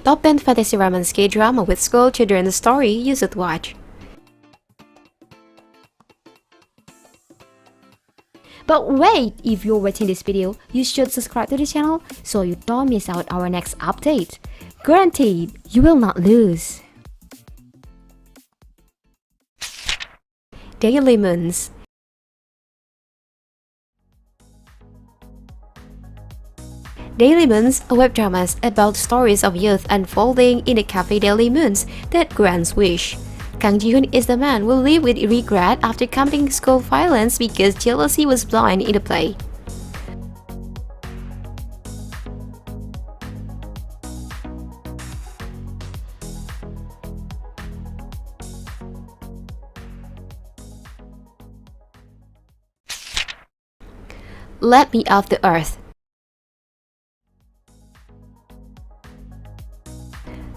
Top 10 Fantasy Romance K-drama with school children story you should watch. But wait, if you're watching this video, you should subscribe to the channel so you don't miss out our next update. Guaranteed, you will not lose. Daily Moons. Daily Moons, a web drama about stories of youth unfolding in the cafe Daily Moons that grants wish. Kang Ji-hoon is the man who live with regret after committing school violence because jealousy was blind in the play. Let Me Off the Earth.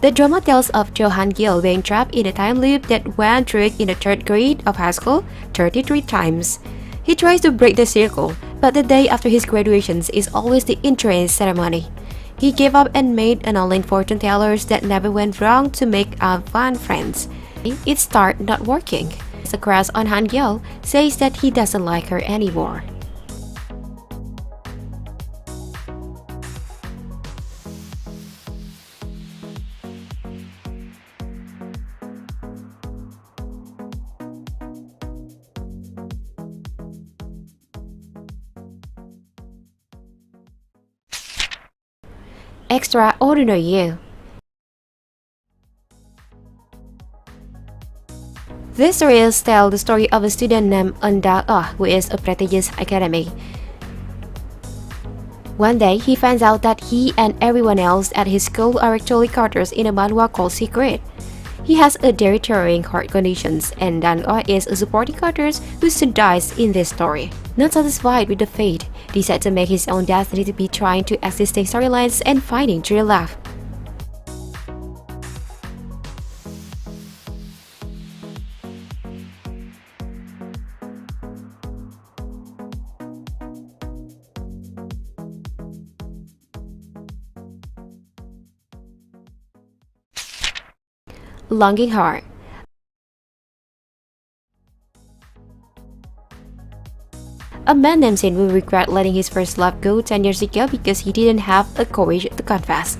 The drama tells of Jo Han-gil being trapped in a time loop that went through in the third grade of high school 33 times. He tries to break the circle, but the day after his graduation is always the entrance ceremony. He gave up and made an online fortune tellers that never went wrong to make fun friends. It started not working. The crush on Han-gil says that he doesn't like her anymore. Extraordinary You. This series tells the story of a student named Eun-da who is a prestigious academic. One day, he finds out that he and everyone else at his school are actually characters in a manhwa called Secret. He has a deteriorating heart conditions, and Dan-oh is a supporting character who soon dies in this story. Not satisfied with the fate, decides to make his own destiny to be trying to existing storylines and finding true love. Longing Heart. A man named Sin will regret letting his first love go 10 years ago because he didn't have the courage to confess.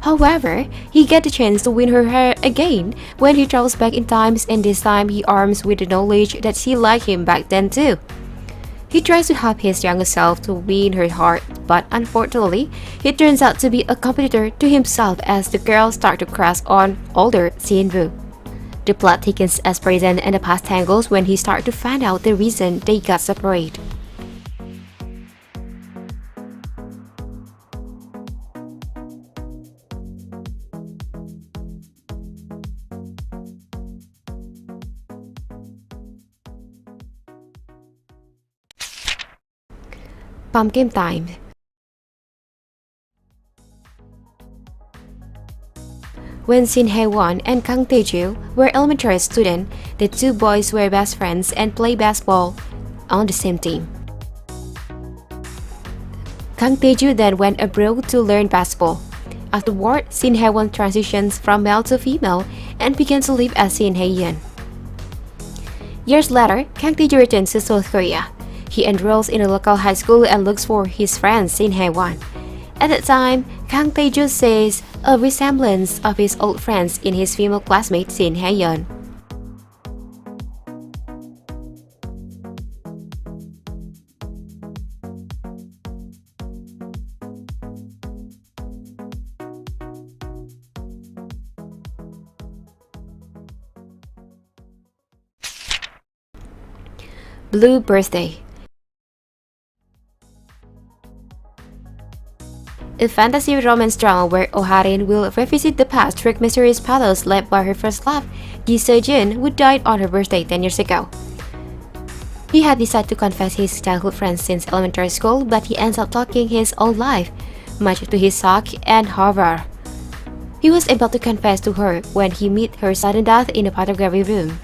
However, he gets the chance to win her heart again when he travels back in time, and this time he arms with the knowledge that she liked him back then too. He tries to help his younger self to win her heart, but unfortunately, he turns out to be a competitor to himself as the girl starts to crush on older Sin-woo. The plot thickens as present and the past tangles when he starts to find out the reason they got separated. Pumpkin Time. When Shin Hae-won and Kang Tae-ju were elementary students, the two boys were best friends and played basketball on the same team. Kang Tae-ju then went abroad to learn basketball. Afterward, Shin Hae-won transitions from male to female and began to live as Shin Hae-yeon. Years later, Kang Tae-ju returns to South Korea. He enrolls in a local high school and looks for his friend Shin Hae-won. At that time, Kang Tae-ju sees a resemblance of his old friends in his female classmate Shin Hae-yeon. Blue Birthday. A fantasy romance drama where Oh-harin will revisit the past through mysterious pathos led by her first love, Ji Seo-jin, who died on her birthday 10 years ago. He had decided to confess his childhood friends since elementary school, but he ends up talking his own life, much to his shock and horror. He was able to confess to her when he met her sudden death in a photography room.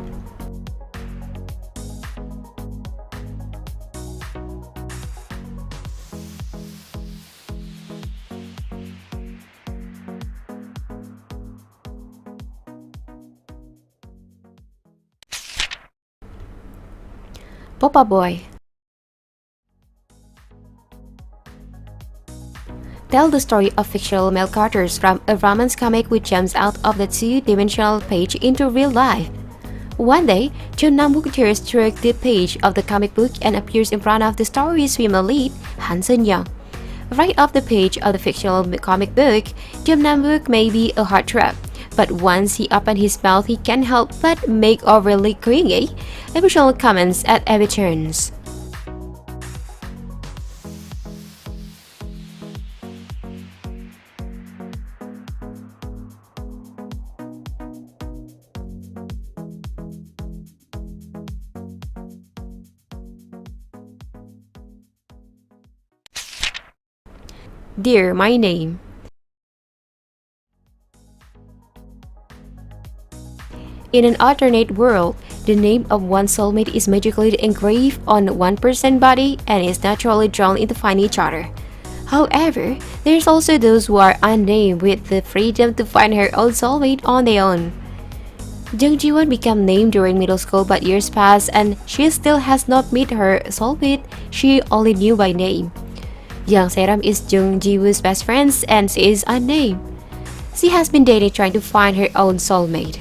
Papa Boy tell the story of fictional male characters from a romance comic which jumps out of the two-dimensional page into real life. One day, John Nam-wook tears through the page of the comic book and appears in front of the story's female lead, Han Sun-young. Right off the page of the fictional comic book, John Nam-wook may be a heartthrob, but once he opens his mouth, he can't help but make overly clingy, emotional comments at every turn. Dear My Name. In an alternate world, the name of one soulmate is magically engraved on one person's body and is naturally drawn to find each other. However, there's also those who are unnamed with the freedom to find her own soulmate on their own. Jung Ji-won became named during middle school, but years passed and she still has not met her soulmate she only knew by name. Young Se-ram is Jung Ji-woo's best friend and she is unnamed. She has been dating trying to find her own soulmate.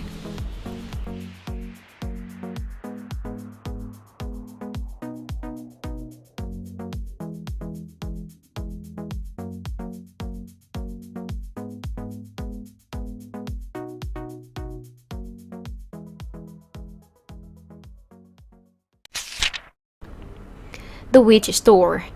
The Witch Store.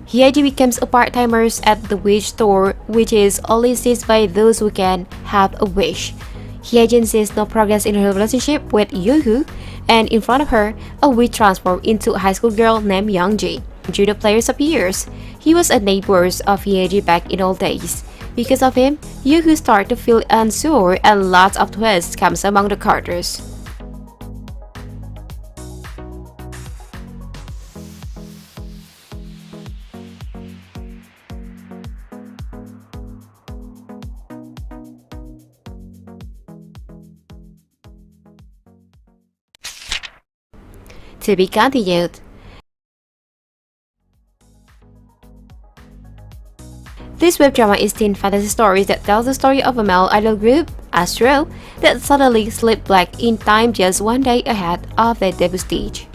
Hyeji becomes a part-timer at the witch store, which is only seized by those who can have a wish. Hyeji sees no progress in her relationship with Yoo-hoo, and in front of her, a witch transforms into a high school girl named Young-ji. Judo players appears. He was a neighbor of Hyeji back in old days. Because of him, Yoo-hoo starts to feel unsure and lots of twists comes among the characters. To be continued. This web drama is teen fantasy stories that tells the story of a male idol group, Astro, that suddenly slipped back in time just one day ahead of their debut stage.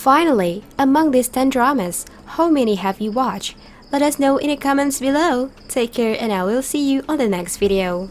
Finally, among these 10 dramas, how many have you watched? Let us know in the comments below. Take care and I will see you on the next video.